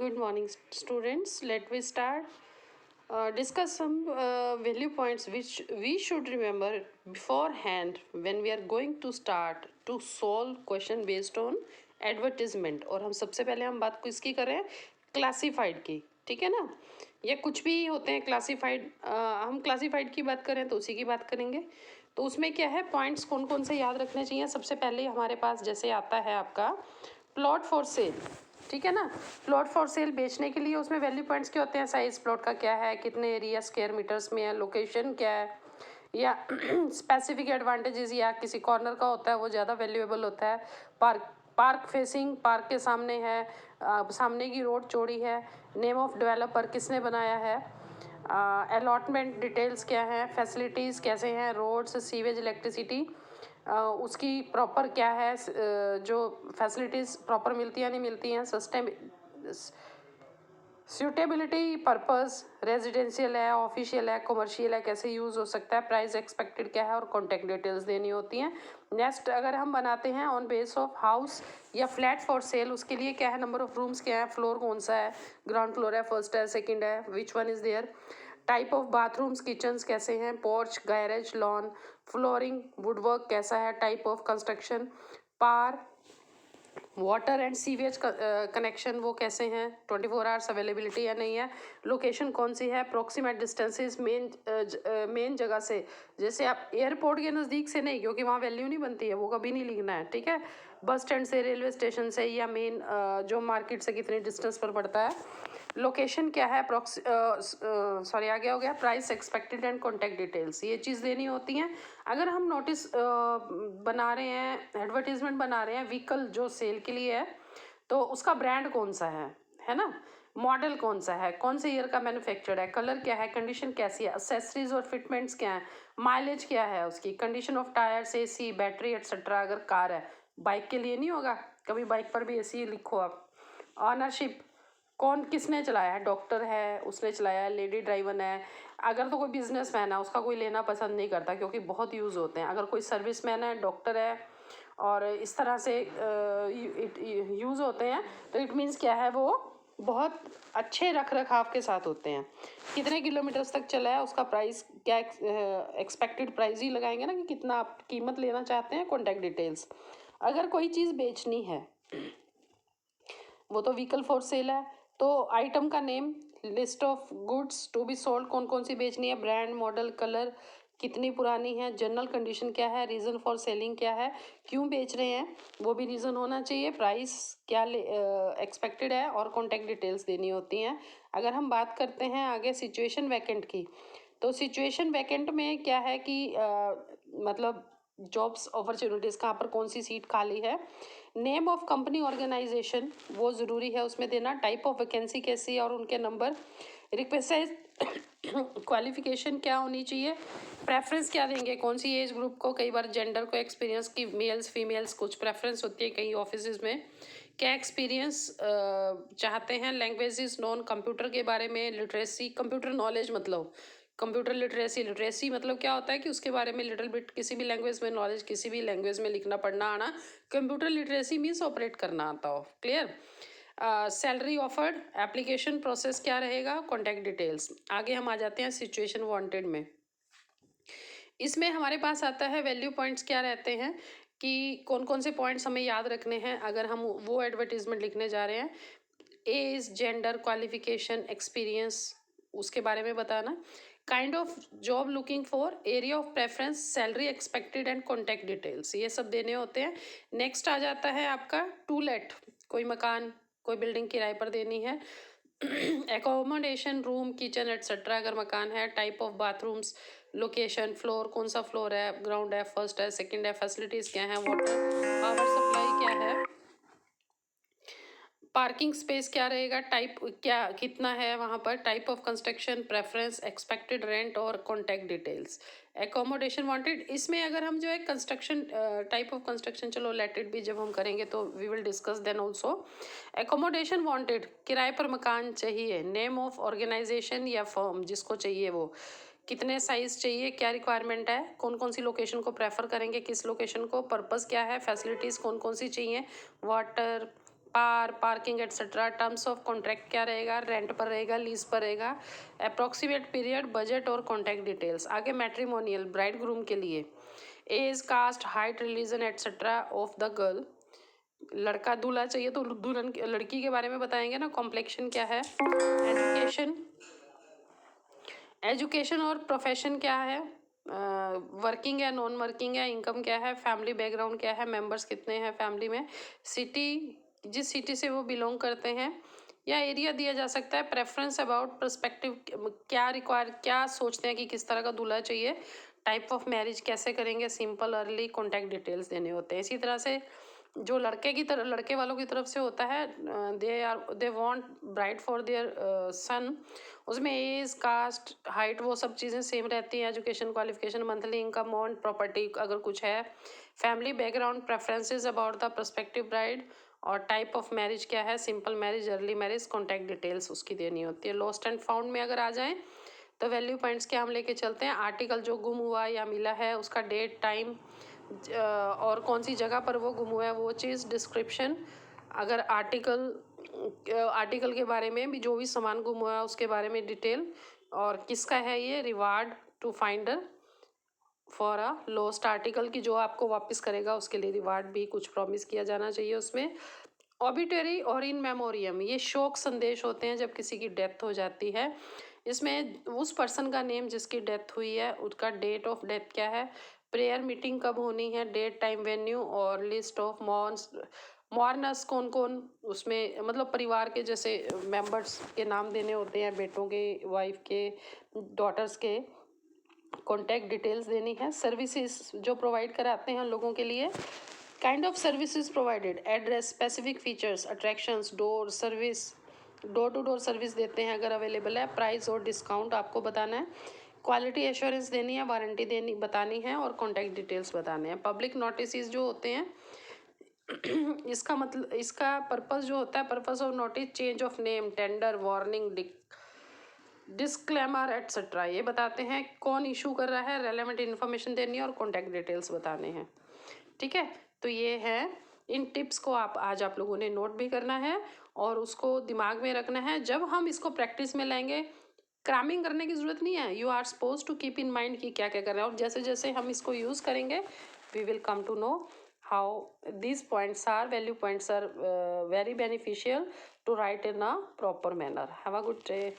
Good morning, students. Let me start. Discuss some value points which we should remember beforehand when we are going to start to solve question based on advertisement. और हम सबसे पहले हम बात किसकी कर रहे हैं, क्लासिफाइड की. ठीक है ना. या कुछ भी होते हैं क्लासिफाइड, हम क्लासिफाइड की बात करें तो उसी की बात करेंगे. तो उसमें क्या है, पॉइंट्स कौन कौन से याद रखने चाहिए. सबसे पहले हमारे पास जैसे आता है आपका प्लॉट फॉर सेल. ठीक है ना. प्लॉट फॉर सेल बेचने के लिए उसमें वैल्यू पॉइंट्स क्या होते हैं, साइज प्लॉट का क्या है, कितने एरिया स्क्वायर मीटर्स में है, लोकेशन क्या है, या स्पेसिफिक एडवांटेजेस, या किसी कॉर्नर का होता है वो ज़्यादा वैल्यूएबल होता है. पार्क पार्क फेसिंग, पार्क के सामने है, सामने की रोड चौड़ी है, नेम ऑफ डेवलपर किसने बनाया है, अलॉटमेंट डिटेल्स क्या है, फैसिलिटीज़ कैसे हैं, रोड्स, सीवेज, इलेक्ट्रिसिटी, उसकी प्रॉपर क्या है, जो फैसिलिटीज़ प्रॉपर मिलती हैं नहीं मिलती हैं, सूटेबिलिटी पर्पस, रेजिडेंशियल है, ऑफिशियल है, कमर्शियल है, कैसे यूज़ हो सकता है, प्राइस एक्सपेक्टेड क्या है, और कॉन्टैक्ट डिटेल्स देनी होती हैं. नेक्स्ट अगर हम बनाते हैं ऑन बेस ऑफ हाउस या फ्लैट फॉर सेल, उसके लिए क्या है, नंबर ऑफ रूम्स क्या है, फ्लोर कौन सा है, ग्राउंड फ्लोर है, फर्स्ट है, सेकंड है, which one is there, type of bathrooms kitchens कैसे हैं, porch, garage, lawn, flooring, woodwork कैसा है, टाइप ऑफ कंस्ट्रक्शन, पार, वाटर एंड सीवेज कनेक्शन वो कैसे हैं, 24 आवर्स अवेलेबिलिटी या नहीं है, लोकेशन कौन सी है, अप्रोक्सीमेट डिस्टेंसेस मेन जगह से, जैसे आप एयरपोर्ट के नज़दीक से नहीं, क्योंकि वहाँ वैल्यू नहीं बनती है, वो कभी नहीं लिखना है. ठीक है. बस स्टैंड से, रेलवे स्टेशन से, या मेन जो मार्केट से कितने डिस्टेंस पर पड़ता है, लोकेशन क्या है, सॉरी आगे हो गया, price expected and contact details, ये चीज़ देनी होती हैं. अगर हम नोटिस बना रहे हैं, एडवर्टीजमेंट बना रहे हैं व्हीकल जो सेल के लिए है, तो उसका ब्रांड कौन सा है ना, मॉडल कौन सा है, कौन से ईयर का मैन्युफैक्चर्ड है, कलर क्या है, कंडीशन कैसी है, एक्सेसरीज और फिटमेंट्स क्या है, माइलेज क्या है उसकी, condition of tyres, AC, battery etcetera. अगर कार है, बाइक के लिए नहीं होगा, कभी बाइक पर भी एसी लिखो आप. ऑनरशिप, कौन किसने चलाया है, डॉक्टर है उसने चलाया है, लेडी ड्राइवर है. अगर तो कोई बिजनेसमैन है, उसका कोई लेना पसंद नहीं करता क्योंकि बहुत यूज़ होते हैं. अगर कोई सर्विसमैन है, डॉक्टर है, और इस तरह से यूज़ होते हैं, तो इट मीन्स क्या है, वो बहुत अच्छे रख रखाव के साथ होते हैं. कितने किलोमीटर्स तक चला है, उसका प्राइस क्या, एक्सपेक्टेड प्राइस ही लगाएंगे ना कि कितना आप कीमत लेना चाहते हैं, कॉन्टैक्ट डिटेल्स. अगर कोई चीज़ बेचनी है, वो तो व्हीकल फॉर सेल है, तो आइटम का name, list of goods to be sold, कौन कौन सी बेचनी है, ब्रांड, मॉडल, कलर, कितनी पुरानी है, जनरल कंडीशन क्या है, रीज़न फॉर सेलिंग क्या है, क्यों बेच रहे हैं, वो भी रीज़न होना चाहिए, प्राइस क्या एक्सपेक्टेड है, और कॉन्टैक्ट डिटेल्स देनी होती हैं. अगर हम बात करते हैं आगे सिचुएशन वैकेंट की, तो सिचुएशन वैकेंट में क्या है कि मतलब जॉब्स अपॉर्चुनिटीज़ कहाँ पर कौन सी सीट खाली है, नेम ऑफ कंपनी ऑर्गेनाइजेशन वो ज़रूरी है उसमें देना, टाइप ऑफ वैकेंसी कैसी है और उनके नंबर, रिक्वेस्ट क्वालिफिकेशन क्या होनी चाहिए, प्रेफरेंस क्या देंगे, कौन सी एज ग्रुप को, कई बार जेंडर को एक्सपीरियंस की, मेल्स फीमेल्स कुछ प्रेफरेंस होती है कई ऑफिस में, क्या एक्सपीरियंस चाहते हैं, लैंग्वेजेस नॉन, कंप्यूटर के बारे में, लिटरेसी, कंप्यूटर नॉलेज मतलब कंप्यूटर लिटरेसी, लिटरेसी मतलब क्या होता है कि उसके बारे में लिटिल बिट किसी भी लैंग्वेज में नॉलेज, किसी भी लैंग्वेज में लिखना पढ़ना आना. कंप्यूटर लिटरेसी मीन्स ऑपरेट करना आता हो. Clear. Salary offered, application process क्या रहेगा, कॉन्टैक्ट डिटेल्स. आगे हम आ जाते हैं सिचुएशन वांटेड में. इसमें हमारे पास आता है वैल्यू पॉइंट्स क्या रहते हैं, कि कौन कौन से पॉइंट्स हमें याद रखने हैं अगर हम वो एडवर्टीजमेंट लिखने जा रहे हैं. एज, जेंडर, क्वालिफिकेशन, एक्सपीरियंस, उसके बारे में बताना, kind of job looking for, area of preference, salary expected and contact details, ये सब देने होते हैं. नेक्स्ट आ जाता है आपका टू लेट, कोई मकान, कोई बिल्डिंग किराए पर देनी है, एकोमोडेशन, रूम, किचन एट्सेट्रा अगर मकान है, type of bathrooms, location, floor कौन सा फ्लोर है, ग्राउंड है, फर्स्ट है, सेकंड है, फैसिलिटीज़ क्या है, वाटर पावर सप्लाई क्या है, पार्किंग स्पेस क्या रहेगा, टाइप क्या कितना है वहाँ पर, type of construction, preference, expected rent और कॉन्टैक्ट डिटेल्स. एकोमोडेशन वांटेड, इसमें अगर हम जो है कंस्ट्रक्शन, टाइप ऑफ कंस्ट्रक्शन चलो लेट इट भी, जब हम करेंगे तो we will discuss then also. Accommodation wanted, किराए पर मकान चाहिए, नेम ऑफ ऑर्गेनाइजेशन या फर्म जिसको चाहिए वो, कितने साइज चाहिए, क्या रिक्वायरमेंट है, कौन कौन सी लोकेशन को प्रेफर करेंगे, किस लोकेशन को, पर्पस क्या है, फैसिलिटीज़ कौन कौन सी चाहिए, water, parking etcetera. Terms of contract क्या रहेगा, रेंट पर रहेगा, लीज पर रहेगा। अप्रॉक्सीमेट पीरियड, बजट और कॉन्टैक्ट डिटेल्स। आगे मैट्रिमोनियल, ब्राइड ग्रूम के लिए age, caste, height, religion etcetera of the girl. लड़का दूल्हा चाहिए तो दुल्हन लड़की के बारे में बताएंगे ना, कॉम्प्लेक्शन क्या है। एजुकेशन और प्रोफेशन क्या है, वर्किंग है, नॉन वर्किंग है, इनकम क्या है, फैमिली बैकग्राउंड क्या है, मेंबर्स कितने हैं फैमिली में, सिटी, जिस सिटी से वो बिलोंग करते हैं, या एरिया दिया जा सकता है। प्रेफरेंस अबाउट पर्सपेक्टिव, क्या सोचते हैं कि किस तरह का दूल्हा चाहिए। टाइप ऑफ मैरिज कैसे करेंगे, सिंपल, अर्ली, कॉन्टैक्ट डिटेल्स देने होते हैं। इसी तरह से जो लड़के वालों की तरफ से होता है, they want bride for their son, उसमें एज, कास्ट, हाइट वो सब चीज़ें सेम रहती हैं। Education, qualification, monthly income, on property अगर कुछ है, family background, preferences about the prospective bride, और टाइप ऑफ मैरिज क्या है, simple marriage, early marriage, contact details उसकी देनी होती है। लॉस्ट एंड फाउंड में अगर आ जाएं तो वैल्यू पॉइंट्स क्या हम लेके चलते हैं, आर्टिकल जो गुम हुआ या मिला है उसका डेट, टाइम, और कौन सी जगह पर वो गुम हुआ है वो चीज़, डिस्क्रिप्शन, अगर आर्टिकल के बारे में भी, जो भी सामान गुम हुआ है उसके बारे में डिटेल, और किसका है ये, reward to finder for a lost article, की जो आपको वापस करेगा उसके लिए रिवार्ड भी कुछ प्रॉमिस किया जाना चाहिए उसमें। ऑबिटरी और इन मेमोरियम, ये शोक संदेश होते हैं जब किसी की डेथ हो जाती है। इसमें उस पर्सन का नेम जिसकी डेथ हुई है, उसका डेट ऑफ डेथ क्या है, प्रेयर मीटिंग कब होनी है, डेट, टाइम, वेन्यू, और लिस्ट ऑफ मॉर्नर्स कौन कौन उसमें, मतलब परिवार के जैसे मेंबर्स के नाम देने होते हैं, बेटों के, वाइफ के, डॉटर्स के। कॉन्टैक्ट डिटेल्स देनी है। सर्विसेज जो प्रोवाइड कराते हैं लोगों के लिए, kind of services provided, address, specific features, attractions, door service, door to door service देते हैं अगर अवेलेबल है, प्राइस और डिस्काउंट आपको बताना है, क्वालिटी एश्योरेंस देनी है, वारंटी देनी बतानी है, और कॉन्टैक्ट डिटेल्स बताने हैं। पब्लिक नोटिस जो होते हैं इसका मतलब, इसका पर्पस जो होता है, purpose of notice, change of name, tender, warning, disclaimer etcetera, ये बताते हैं कौन इशू कर रहा है, रेलेवेंट इन्फॉर्मेशन देनी है, और कॉन्टैक्ट डिटेल्स बताने हैं। ठीक है, तो ये है, इन टिप्स को आज आप लोगों ने नोट भी करना है और उसको दिमाग में रखना है। जब हम इसको प्रैक्टिस में लाएंगे, क्रैमिंग करने की ज़रूरत नहीं है, you are suppose to keep in mind कि क्या क्या कर रहे हैं, और जैसे जैसे हम इसको यूज़ करेंगे we will come to know how these points are, value points are very beneficial to write in a proper manner. Have a good day.